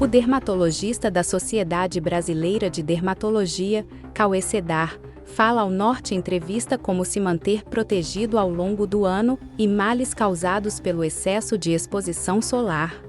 O dermatologista da Sociedade Brasileira de Dermatologia, Cauê Cedar, fala ao Norte Entrevista como se manter protegido ao longo do ano e males causados pelo excesso de exposição solar.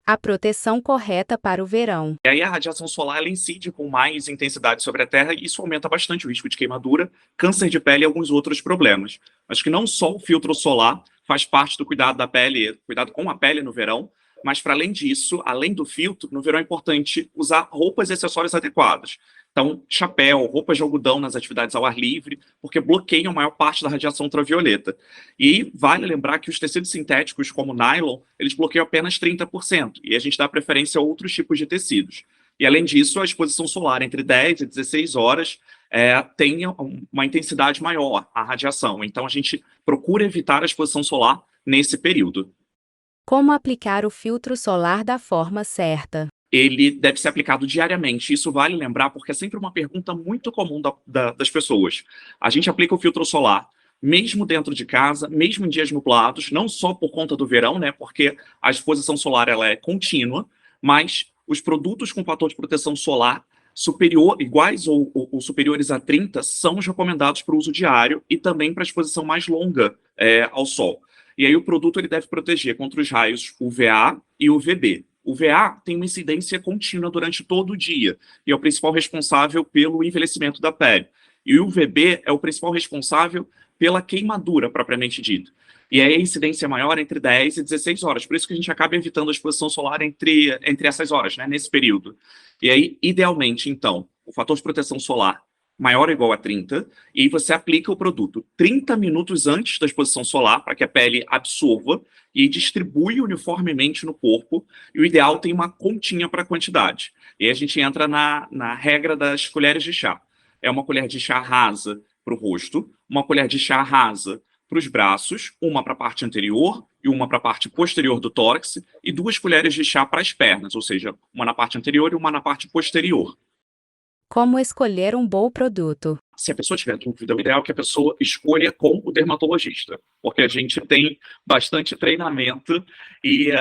A proteção correta para o verão. E aí a radiação solar ela incide com mais intensidade sobre a Terra e isso aumenta bastante o risco de queimadura, câncer de pele e alguns outros problemas. Acho que não só o filtro solar faz parte do cuidado da pele, cuidado com a pele no verão, mas para além disso, além do filtro, no verão é importante usar roupas e acessórios adequados. Então, chapéu, roupas de algodão nas atividades ao ar livre, porque bloqueiam a maior parte da radiação ultravioleta. E vale lembrar que os tecidos sintéticos, como o nylon, eles bloqueiam apenas 30%, e a gente dá preferência a outros tipos de tecidos. E além disso, a exposição solar entre 10 e 16 horas tem uma intensidade maior, a radiação. Então, a gente procura evitar a exposição solar nesse período. Como aplicar o filtro solar da forma certa? Ele deve ser aplicado diariamente. Isso vale lembrar porque é sempre uma pergunta muito comum das pessoas. A gente aplica o filtro solar mesmo dentro de casa, mesmo em dias nublados, não só por conta do verão, né, porque a exposição solar ela é contínua, mas os produtos com fator de proteção solar iguais ou superiores a 30 são os recomendados para o uso diário e também para a exposição mais longa ao sol. E aí o produto ele deve proteger contra os raios UVA e UVB. O UVA tem uma incidência contínua durante todo o dia e é o principal responsável pelo envelhecimento da pele. E o UVB é o principal responsável pela queimadura, propriamente dita. E aí a incidência é maior entre 10 e 16 horas. Por isso que a gente acaba evitando a exposição solar entre essas horas, né, nesse período. E aí, idealmente, então, o fator de proteção solar maior ou igual a 30, e aí você aplica o produto 30 minutos antes da exposição solar, para que a pele absorva e distribui uniformemente no corpo, e o ideal tem uma continha para a quantidade. E aí a gente entra na regra das colheres de chá. É uma colher de chá rasa para o rosto, uma colher de chá rasa para os braços, uma para a parte anterior e uma para a parte posterior do tórax, e 2 colheres de chá para as pernas, ou seja, uma na parte anterior e uma na parte posterior. Como escolher um bom produto? Se a pessoa tiver dúvida, o ideal é que a pessoa escolha com o dermatologista, porque a gente tem bastante treinamento e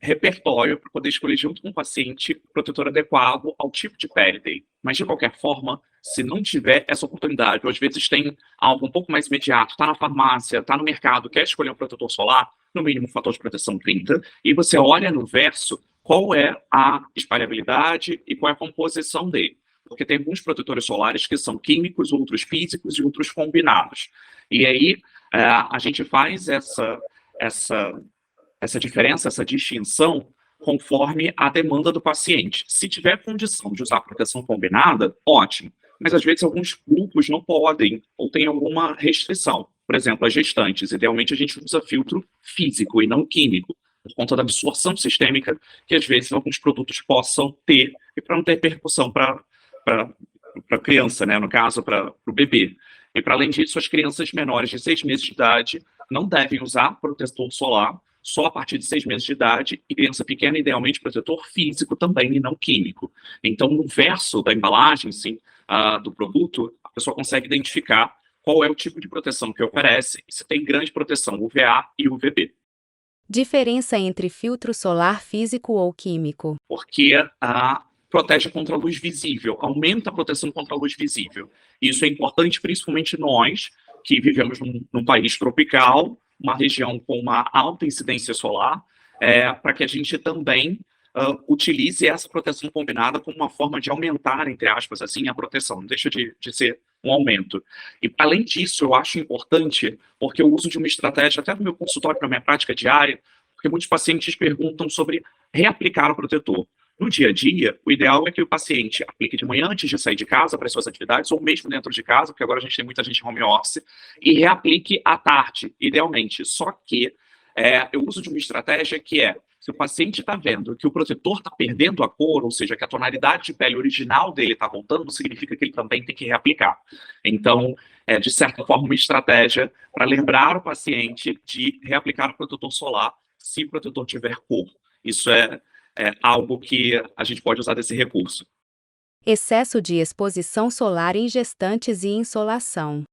repertório para poder escolher junto com o paciente o protetor adequado ao tipo de pele dele. Mas, de qualquer forma, se não tiver essa oportunidade, ou às vezes tem algo um pouco mais imediato, está na farmácia, está no mercado, quer escolher um protetor solar, no mínimo fator de proteção 30, e você olha no verso qual é a espalhabilidade e qual é a composição dele. Porque tem alguns protetores solares que são químicos, outros físicos e outros combinados. E aí a gente faz essa diferença, essa distinção, conforme a demanda do paciente. Se tiver condição de usar proteção combinada, ótimo. Mas às vezes alguns grupos não podem ou tem alguma restrição. Por exemplo, as gestantes. Idealmente a gente usa filtro físico e não químico, por conta da absorção sistêmica que às vezes alguns produtos possam ter, e para não ter repercussão para a criança, né? No caso, para o bebê. E para além disso, as crianças menores de 6 meses de idade não devem usar protetor solar só a partir de 6 meses de idade, e criança pequena, idealmente, protetor físico também e não químico. Então, no verso da embalagem, sim, do produto, a pessoa consegue identificar qual é o tipo de proteção que oferece e se tem grande proteção UVA e UVB. Diferença entre filtro solar físico ou químico? Porque protege contra a luz visível, aumenta a proteção contra a luz visível. Isso é importante, principalmente nós, que vivemos num país tropical, uma região com uma alta incidência solar, para que a gente também utilize essa proteção combinada como uma forma de aumentar, entre aspas, assim, a proteção. Não deixa de ser um aumento. E, além disso, eu acho importante, porque eu uso de uma estratégia, até no meu consultório, para a minha prática diária, porque muitos pacientes perguntam sobre reaplicar o protetor. No dia a dia, o ideal é que o paciente aplique de manhã antes de sair de casa para as suas atividades, ou mesmo dentro de casa, porque agora a gente tem muita gente em home office, e reaplique à tarde, idealmente. Só que eu uso de uma estratégia que se o paciente está vendo que o protetor está perdendo a cor, ou seja, que a tonalidade de pele original dele está voltando, significa que ele também tem que reaplicar. Então, de certa forma, uma estratégia para lembrar o paciente de reaplicar o protetor solar se o protetor tiver cor. Isso é algo que a gente pode usar desse recurso. Excesso de exposição solar em gestantes e insolação.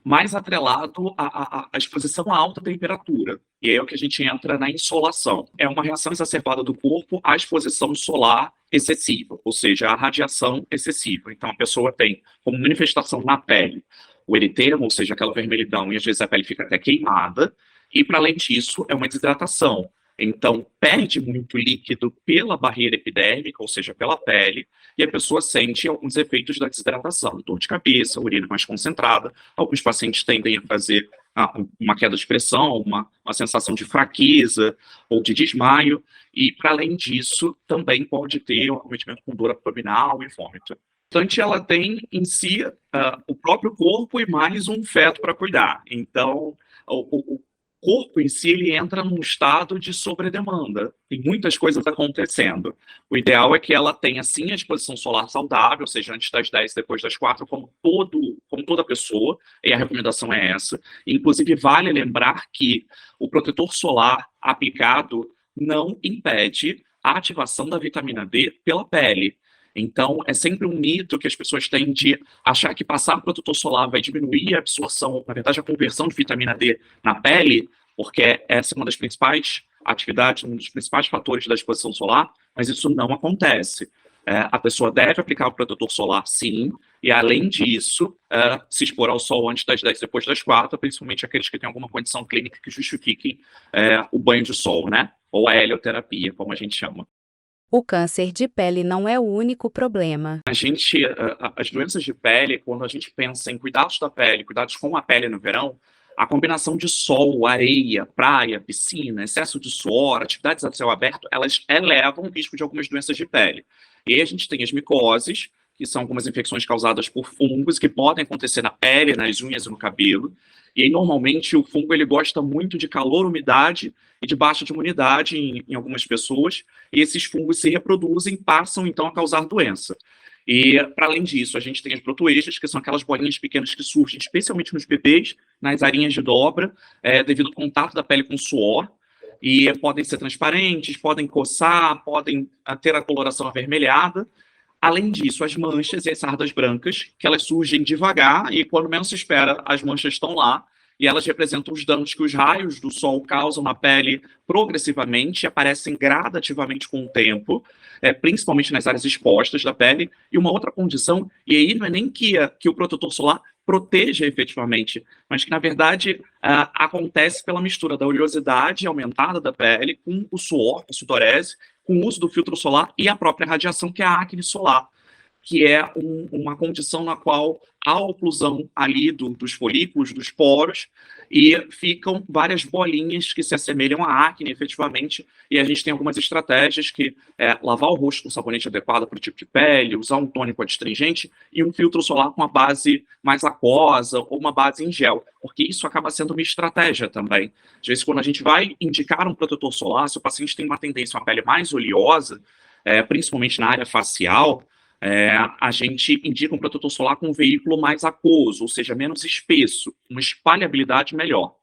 mais atrelado à exposição a alta temperatura. E aí é o que a gente entra na insolação. É uma reação exacerbada do corpo à exposição solar excessiva, ou seja, à radiação excessiva. Então, a pessoa tem como manifestação na pele o eritema, ou seja, aquela vermelhidão, e às vezes a pele fica até queimada, e para além disso, é uma desidratação. Então, perde muito líquido pela barreira epidérmica, ou seja, pela pele, e a pessoa sente alguns efeitos da desidratação, dor de cabeça, urina mais concentrada. Alguns pacientes tendem a fazer uma queda de pressão, uma sensação de fraqueza ou de desmaio, e, para além disso, também pode ter um acometimento com dor abdominal e vômito. Portanto, ela tem em si o próprio corpo e mais um feto para cuidar. Então, o corpo em si ele entra num estado de sobredemanda. Tem muitas coisas acontecendo. O ideal é que ela tenha, sim, a exposição solar saudável, ou seja, antes das 10, depois das 4, como toda pessoa, e a recomendação é essa. Inclusive, vale lembrar que o protetor solar aplicado não impede a ativação da vitamina D pela pele. Então, é sempre um mito que as pessoas têm de achar que passar protetor solar vai diminuir a absorção, na verdade, a conversão de vitamina D na pele, porque essa é uma das principais atividades, um dos principais fatores da exposição solar, mas isso não acontece. A pessoa deve aplicar o protetor solar, sim, e além disso, se expor ao sol antes das 10, depois das 4, principalmente aqueles que têm alguma condição clínica que justifiquem o banho de sol, né? Ou a helioterapia, como a gente chama. O câncer de pele não é o único problema. As doenças de pele, quando a gente pensa em cuidados da pele, cuidados com a pele no verão, a combinação de sol, areia, praia, piscina, excesso de suor, atividades a céu aberto, elas elevam o risco de algumas doenças de pele. E aí a gente tem as micoses, que são algumas infecções causadas por fungos, que podem acontecer na pele, nas unhas e no cabelo. E aí, normalmente, o fungo ele gosta muito de calor, umidade e de baixa de imunidade em algumas pessoas, e esses fungos se reproduzem e passam, então, a causar doença. E, para além disso, a gente tem as protoejas, que são aquelas bolinhas pequenas que surgem, especialmente nos bebês, nas arinhas de dobra, devido ao contato da pele com o suor, e podem ser transparentes, podem coçar, podem ter a coloração avermelhada. Além disso, as manchas e as sardas brancas, que elas surgem devagar e quando menos se espera, as manchas estão lá e elas representam os danos que os raios do sol causam na pele progressivamente, aparecem gradativamente com o tempo, principalmente nas áreas expostas da pele. E uma outra condição, e aí não é nem que o protetor solar proteja efetivamente, mas que, na verdade, acontece pela mistura da oleosidade aumentada da pele com o suor, a sudorese, com o uso do filtro solar e a própria radiação, que é a acne solar, que é uma condição na qual há a oclusão ali dos folículos, dos poros, e ficam várias bolinhas que se assemelham à acne, efetivamente, e a gente tem algumas estratégias que lavar o rosto com sabonete adequado para o tipo de pele, usar um tônico adstringente e um filtro solar com a base mais aquosa ou uma base em gel, porque isso acaba sendo uma estratégia também. Às vezes, quando a gente vai indicar um protetor solar, se o paciente tem uma tendência a uma pele mais oleosa, principalmente na área facial, a gente indica um protetor solar com um veículo mais aquoso, ou seja, menos espesso, uma espalhabilidade melhor.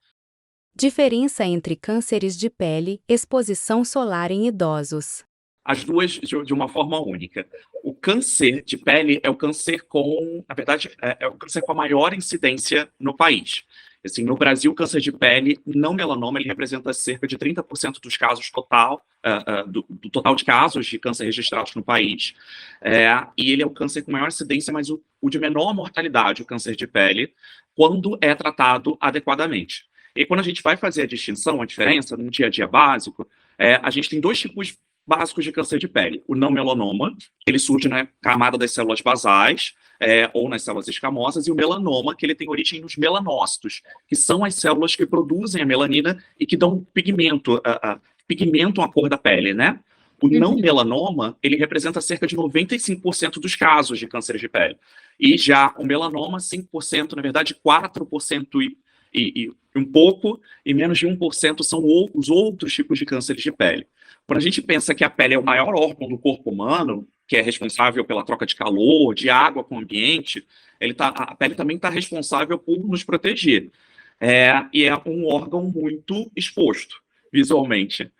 Diferença entre cânceres de pele e exposição solar em idosos. As duas de uma forma única. O câncer de pele é o câncer na verdade, é o câncer com a maior incidência no país. Assim, no Brasil, o câncer de pele não melanoma, ele representa cerca de 30% dos casos total, do total de casos de câncer registrados no país. E ele é o câncer com maior incidência, mas o de menor mortalidade, o câncer de pele, quando é tratado adequadamente. E quando a gente vai fazer a distinção, a diferença no dia a dia básico, a gente tem dois tipos básicos de câncer de pele. O não melanoma, ele surge na camada das células basais, ou nas células escamosas, e o melanoma, que ele tem origem nos melanócitos, que são as células que produzem a melanina e que dão pigmentam a cor da pele, né? O não melanoma, ele representa cerca de 95% dos casos de câncer de pele. E já o melanoma, 5%, na verdade, 4% e um pouco, e menos de 1% são os outros tipos de cânceres de pele. Quando a gente pensa que a pele é o maior órgão do corpo humano, que é responsável pela troca de calor, de água com o ambiente, a pele também está responsável por nos proteger. E é um órgão muito exposto visualmente.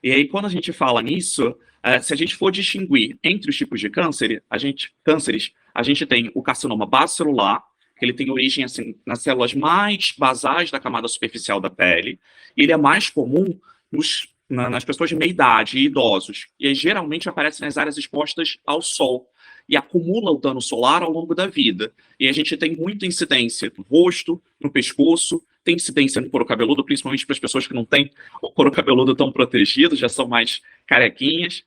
E aí, quando a gente fala nisso, se a gente for distinguir entre os tipos de cânceres, a gente tem o carcinoma basocelular, que ele tem origem assim, nas células mais basais da camada superficial da pele, e ele é mais comum nas pessoas de meia idade e idosos, e aí geralmente aparece nas áreas expostas ao sol, e acumula o dano solar ao longo da vida. E a gente tem muita incidência no rosto, no pescoço, tem incidência no couro cabeludo, principalmente para as pessoas que não têm o couro cabeludo tão protegido, já são mais carequinhas.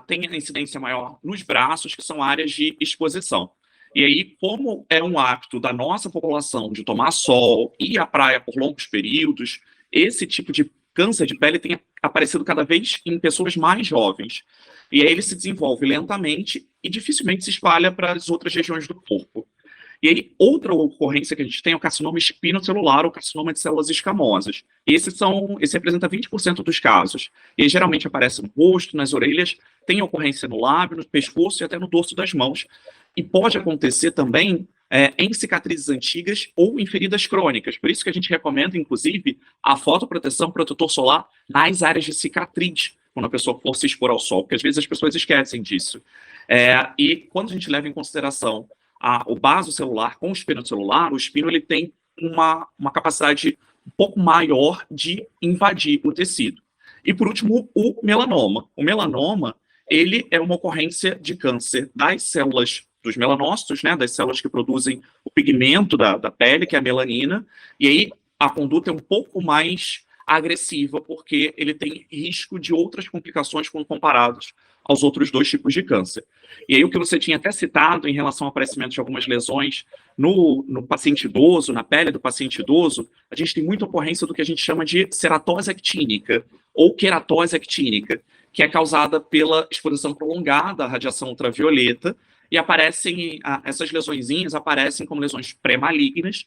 Tem a incidência maior nos braços, que são áreas de exposição. E aí, como é um hábito da nossa população de tomar sol, ir à praia por longos períodos, esse tipo de câncer de pele tem aparecido cada vez em pessoas mais jovens. E aí ele se desenvolve lentamente e dificilmente se espalha para as outras regiões do corpo. E aí, outra ocorrência que a gente tem é o carcinoma espinocelular ou carcinoma de células escamosas. Esse representa 20% dos casos. E aí, geralmente aparece no rosto, nas orelhas, tem ocorrência no lábio, no pescoço e até no dorso das mãos. E pode acontecer também em cicatrizes antigas ou em feridas crônicas. Por isso que a gente recomenda, inclusive, a fotoproteção protetor solar nas áreas de cicatriz, quando a pessoa for se expor ao sol, porque às vezes as pessoas esquecem disso. E quando a gente leva em consideração o vaso celular com o espino celular, o espino ele tem uma capacidade um pouco maior de invadir o tecido. E, por último, o melanoma. O melanoma, ele é uma ocorrência de câncer das células dos melanócitos, né, das células que produzem o pigmento da pele, que é a melanina, e aí a conduta é um pouco mais agressiva, porque ele tem risco de outras complicações quando comparados aos outros dois tipos de câncer. E aí o que você tinha até citado em relação ao aparecimento de algumas lesões no paciente idoso, na pele do paciente idoso, a gente tem muita ocorrência do que a gente chama de ceratose actínica ou queratose actínica, que é causada pela exposição prolongada à radiação ultravioleta, e essas lesõezinhas aparecem como lesões pré-malignas,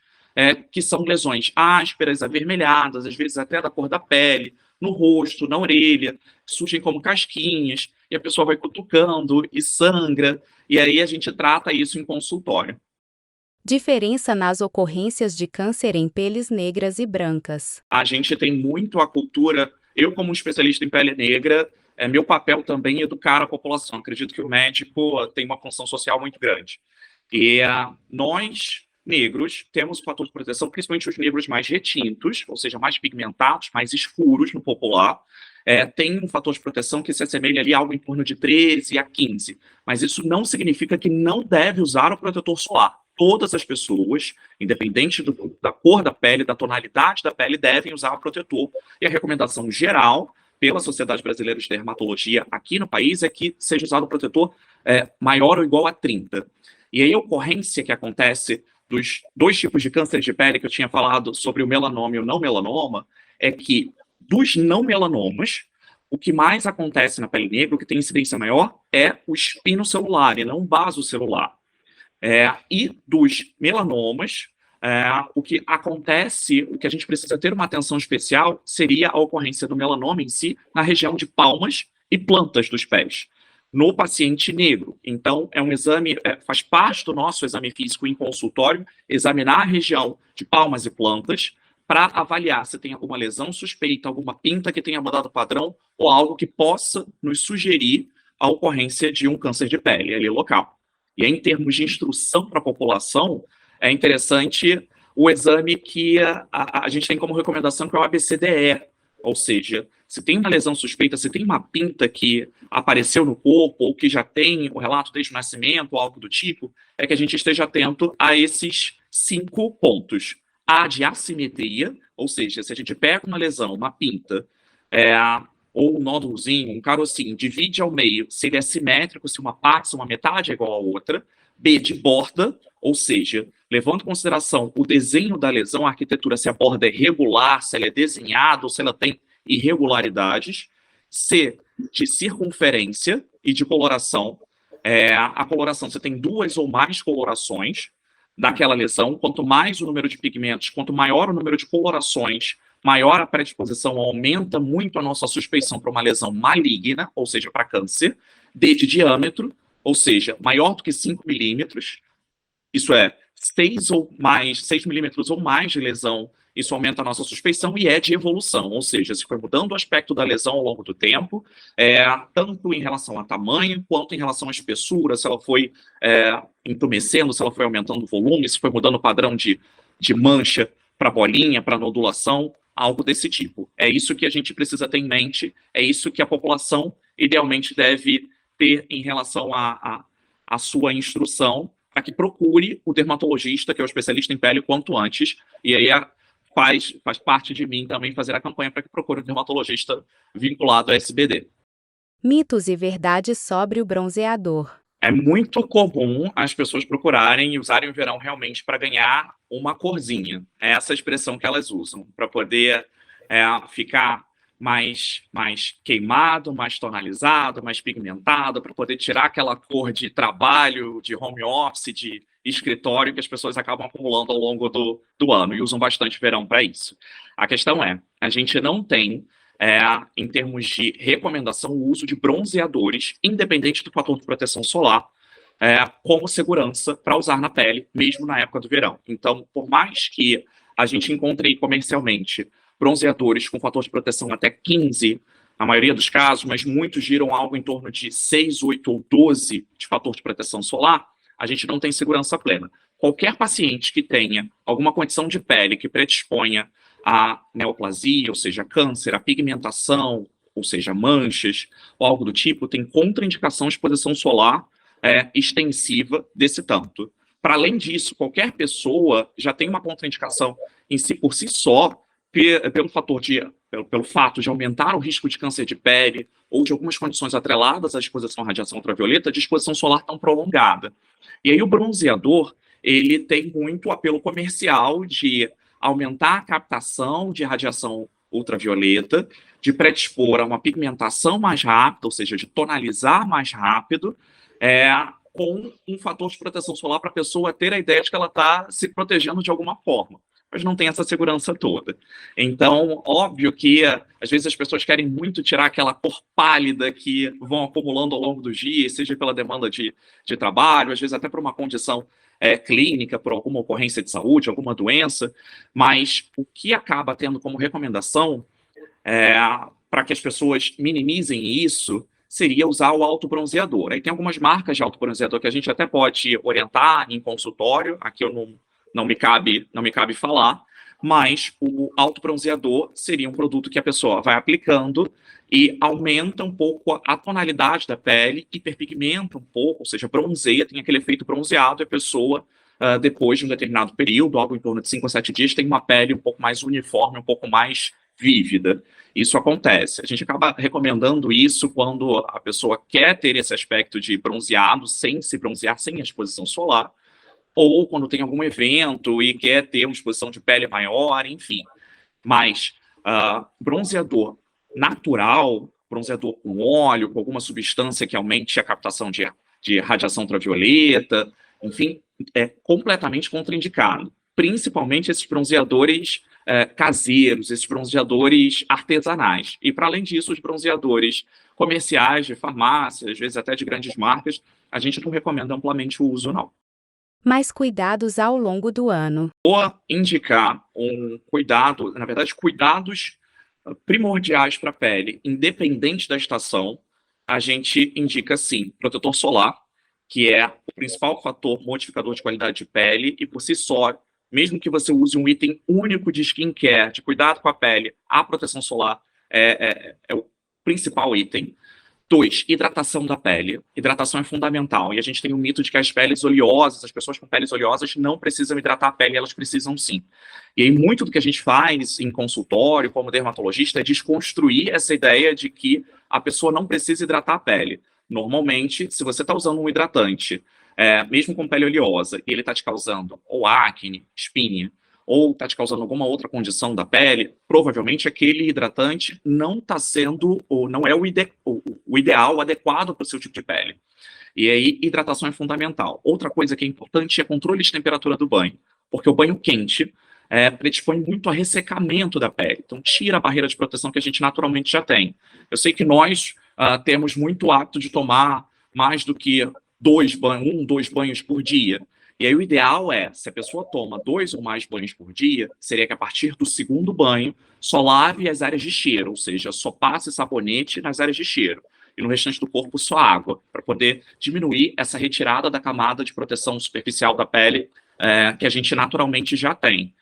que são lesões ásperas, avermelhadas, às vezes até da cor da pele, no rosto, na orelha, surgem como casquinhas, e a pessoa vai cutucando e sangra, e aí a gente trata isso em consultório. Diferença nas ocorrências de câncer em peles negras e brancas. A gente tem muito a cultura, eu como especialista em pele negra, meu papel também é educar a população. Acredito que o médico tem uma função social muito grande. E nós, negros, temos fator de proteção, principalmente os negros mais retintos, ou seja, mais pigmentados, mais escuros no popular, tem um fator de proteção que se assemelha ali a algo em torno de 13 a 15. Mas isso não significa que não deve usar o protetor solar. Todas as pessoas, independente da cor da pele, da tonalidade da pele, devem usar o protetor. E a recomendação geral pela Sociedade Brasileira de Dermatologia aqui no país é que seja usado o protetor maior ou igual a 30. E aí a ocorrência que acontece dos dois tipos de câncer de pele que eu tinha falado sobre o melanoma e o não melanoma é que dos não melanomas, o que mais acontece na pele negra, o que tem incidência maior, é o espino celular e não o vaso celular. E dos melanomas, o que acontece, o que a gente precisa ter uma atenção especial seria a ocorrência do melanoma em si na região de palmas e plantas dos pés, no paciente negro. Então, é um exame, faz parte do nosso exame físico em consultório, examinar a região de palmas e plantas para avaliar se tem alguma lesão suspeita, alguma pinta que tenha mudado o padrão ou algo que possa nos sugerir a ocorrência de um câncer de pele ali local. E aí, em termos de instrução para a população, é interessante o exame que a gente tem como recomendação, que é o ABCDE, ou seja, se tem uma lesão suspeita, se tem uma pinta que apareceu no corpo, ou que já tem o relato desde o nascimento, ou algo do tipo, é que a gente esteja atento a esses 5 pontos. A de assimetria, ou seja, se a gente pega uma lesão, uma pinta, ou um nódulozinho, um carocinho, divide ao meio, se ele é simétrico, se uma parte, se uma metade é igual à outra. B, de borda, ou seja, levando em consideração o desenho da lesão, a arquitetura, se a borda é regular, se ela é desenhada ou se ela tem irregularidades. C, de circunferência e de coloração. A coloração, você tem 2 ou mais colorações daquela lesão. Quanto mais o número de pigmentos, quanto maior o número de colorações, maior a predisposição, aumenta muito a nossa suspeição para uma lesão maligna, ou seja, para câncer. D, de diâmetro, ou seja, maior do que 5 milímetros. Isso é, 6 milímetros ou mais de lesão, isso aumenta a nossa suspeição e é de evolução, ou seja, se foi mudando o aspecto da lesão ao longo do tempo, tanto em relação a tamanho, quanto em relação à espessura, se ela foi entumecendo, se ela foi aumentando o volume, se foi mudando o padrão de mancha para bolinha, para nodulação, algo desse tipo. É isso que a gente precisa ter em mente, é isso que a população idealmente deve ter em relação à sua instrução, para que procure o dermatologista, que é o especialista em pele, quanto antes, e aí faz parte de mim também fazer a campanha para que procure um dermatologista vinculado a SBD. Mitos e verdades sobre o bronzeador. É muito comum as pessoas procurarem e usarem o verão realmente para ganhar uma corzinha. É essa expressão que elas usam, para poder ficar mais queimado, mais tonalizado, mais pigmentado, para poder tirar aquela cor de trabalho, de home office, de escritório que as pessoas acabam acumulando ao longo do ano e usam bastante verão para isso. A questão é, a gente não tem, em termos de recomendação, o uso de bronzeadores, independente do fator de proteção solar, como segurança para usar na pele, mesmo na época do verão. Então, por mais que a gente encontre comercialmente bronzeadores com fator de proteção até 15, na maioria dos casos, mas muitos giram algo em torno de 6, 8 ou 12 de fator de proteção solar, a gente não tem segurança plena. Qualquer paciente que tenha alguma condição de pele que predisponha a neoplasia, ou seja, câncer, a pigmentação, ou seja, manchas, ou algo do tipo, tem contraindicação à exposição solar extensiva desse tanto. Para além disso, qualquer pessoa já tem uma contraindicação em si por si só, pelo fato de aumentar o risco de câncer de pele ou de algumas condições atreladas à exposição à radiação ultravioleta, de exposição solar tão prolongada. E aí o bronzeador, ele tem muito apelo comercial de aumentar a captação de radiação ultravioleta, de predispor a uma pigmentação mais rápida, ou seja, de tonalizar mais rápido, com um fator de proteção solar para a pessoa ter a ideia de que ela está se protegendo de alguma forma, mas não tem essa segurança toda. Então, óbvio que às vezes as pessoas querem muito tirar aquela cor pálida que vão acumulando ao longo dos dias, seja pela demanda de trabalho, às vezes até por uma condição clínica, por alguma ocorrência de saúde, alguma doença, mas o que acaba tendo como recomendação para que as pessoas minimizem isso seria usar o autobronzeador. Aí tem algumas marcas de autobronzeador que a gente até pode orientar em consultório, aqui eu não me cabe falar, mas o autobronzeador seria um produto que a pessoa vai aplicando e aumenta um pouco a tonalidade da pele, hiperpigmenta um pouco, ou seja, bronzeia, tem aquele efeito bronzeado, e a pessoa, depois de um determinado período, algo em torno de 5 a 7 dias, tem uma pele um pouco mais uniforme, um pouco mais vívida. Isso acontece. A gente acaba recomendando isso quando a pessoa quer ter esse aspecto de bronzeado, sem se bronzear, sem a exposição solar, ou quando tem algum evento e quer ter uma exposição de pele maior, enfim. Mas bronzeador natural, bronzeador com óleo, com alguma substância que aumente a captação de radiação ultravioleta, enfim, é completamente contraindicado. Principalmente esses bronzeadores caseiros, esses bronzeadores artesanais. E, para além disso, os bronzeadores comerciais, de farmácia, às vezes até de grandes marcas, a gente não recomenda amplamente o uso, não. Mais cuidados ao longo do ano. Vou indicar um cuidado, na verdade, cuidados primordiais para a pele, independente da estação, a gente indica, sim, protetor solar, que é o principal fator modificador de qualidade de pele, e por si só, mesmo que você use um item único de skincare, de cuidado com a pele, a proteção solar é o principal item. 2, hidratação da pele. Hidratação é fundamental. E a gente tem um mito de que as peles oleosas, as pessoas com peles oleosas não precisam hidratar a pele, elas precisam sim. E aí muito do que a gente faz em consultório, como dermatologista, é desconstruir essa ideia de que a pessoa não precisa hidratar a pele. Normalmente, se você está usando um hidratante, mesmo com pele oleosa, e ele está te causando ou acne, espinha, ou está te causando alguma outra condição da pele, provavelmente aquele hidratante não está sendo, ou não é o ideal, adequado para o seu tipo de pele. E aí, hidratação é fundamental. Outra coisa que é importante é controle de temperatura do banho, porque o banho quente predispõe muito a ressecamento da pele. Então, tira a barreira de proteção que a gente naturalmente já tem. Eu sei que nós temos muito hábito de tomar mais do que 2 banhos por dia. E aí o ideal é, se a pessoa toma 2 ou mais banhos por dia, seria que a partir do segundo banho, só lave as áreas de cheiro, ou seja, só passe sabonete nas áreas de cheiro. E no restante do corpo, só água, para poder diminuir essa retirada da camada de proteção superficial da pele que a gente naturalmente já tem.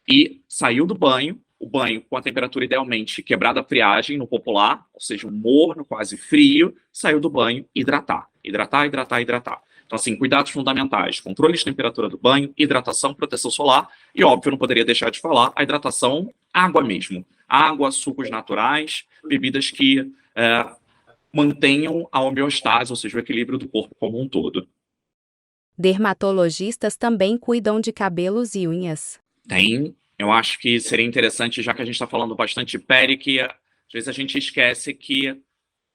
E saiu do banho, o banho com a temperatura idealmente quebrada a friagem no popular, ou seja, um morno, quase frio, saiu do banho, hidratar. Hidratar, hidratar, hidratar. Então, assim, cuidados fundamentais, controle de temperatura do banho, hidratação, proteção solar e, óbvio, não poderia deixar de falar, a hidratação, água mesmo. Água, sucos naturais, bebidas que mantenham a homeostase, ou seja, o equilíbrio do corpo como um todo. Dermatologistas também cuidam de cabelos e unhas. Tem, eu acho que seria interessante, já que a gente está falando bastante de pele, que às vezes a gente esquece que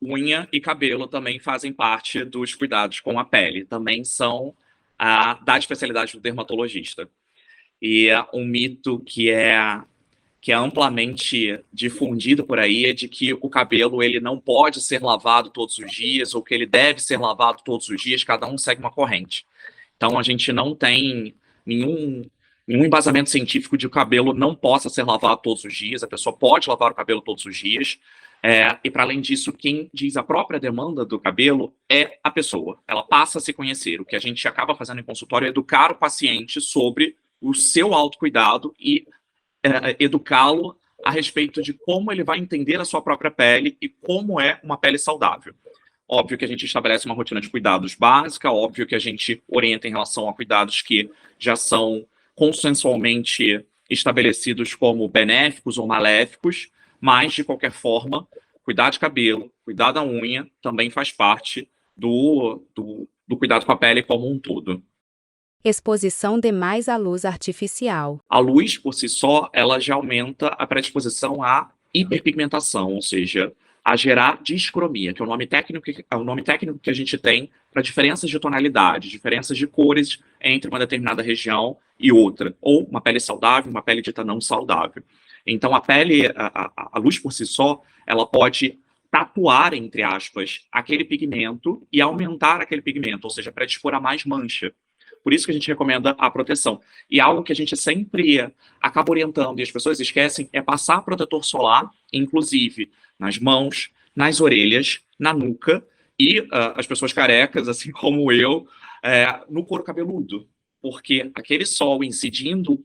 unha e cabelo também fazem parte dos cuidados com a pele, também são da especialidade do dermatologista. E um mito que é amplamente difundido por aí é de que o cabelo ele não pode ser lavado todos os dias ou que ele deve ser lavado todos os dias, cada um segue uma corrente. Então a gente não tem nenhum embasamento científico de que o cabelo não possa ser lavado todos os dias, a pessoa pode lavar o cabelo todos os dias, e para além disso, quem diz a própria demanda do cabelo é a pessoa, ela passa a se conhecer. O que a gente acaba fazendo em consultório é educar o paciente sobre o seu autocuidado e educá-lo a respeito de como ele vai entender a sua própria pele e como é uma pele saudável. Óbvio que a gente estabelece uma rotina de cuidados básica, óbvio que a gente orienta em relação a cuidados que já são consensualmente estabelecidos como benéficos ou maléficos, mas, de qualquer forma, cuidar de cabelo, cuidar da unha, também faz parte do cuidado com a pele como um todo. Exposição demais à luz artificial. A luz, por si só, ela já aumenta a predisposição à hiperpigmentação, ou seja, a gerar discromia, que é o nome técnico que a gente tem para diferenças de tonalidade, diferenças de cores entre uma determinada região e outra, ou uma pele saudável, uma pele dita não saudável. Então, a pele, a luz por si só, ela pode tatuar, entre aspas, aquele pigmento e aumentar aquele pigmento, ou seja, predispor a mais mancha. Por isso que a gente recomenda a proteção. E algo que a gente sempre acaba orientando e as pessoas esquecem é passar protetor solar, inclusive nas mãos, nas orelhas, na nuca e as pessoas carecas, assim como eu, no couro cabeludo. Porque aquele sol incidindo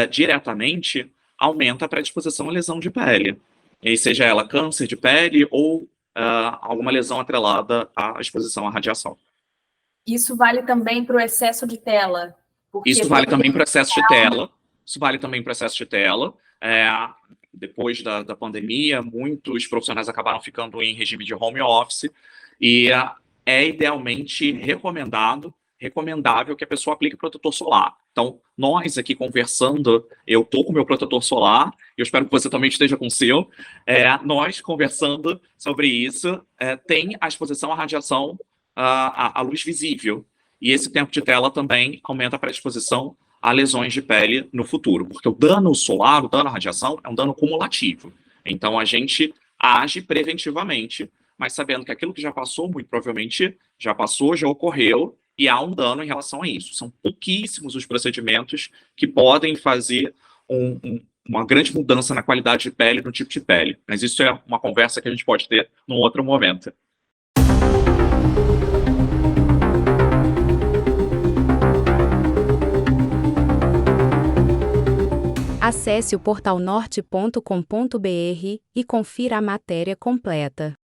diretamente aumenta a predisposição à lesão de pele. E aí, seja ela câncer de pele ou alguma lesão atrelada à exposição à radiação. Isso vale também para o excesso de tela? Isso vale também para o excesso de tela. Isso vale também para o excesso de tela. Depois da pandemia, muitos profissionais acabaram ficando em regime de home office e é idealmente recomendável que a pessoa aplique protetor solar. Então, nós aqui conversando, eu estou com o meu protetor solar, eu espero que você também esteja com o seu, nós conversando sobre isso, tem a exposição à radiação, à luz visível, e esse tempo de tela também aumenta a predisposição a lesões de pele no futuro, porque o dano solar, o dano à radiação, é um dano cumulativo. Então, a gente age preventivamente, mas sabendo que aquilo que já passou, muito provavelmente já passou, já ocorreu, e há um dano em relação a isso. São pouquíssimos os procedimentos que podem fazer uma grande mudança na qualidade de pele, no tipo de pele. Mas isso é uma conversa que a gente pode ter num outro momento. Acesse o portalnorte.com.br e confira a matéria completa.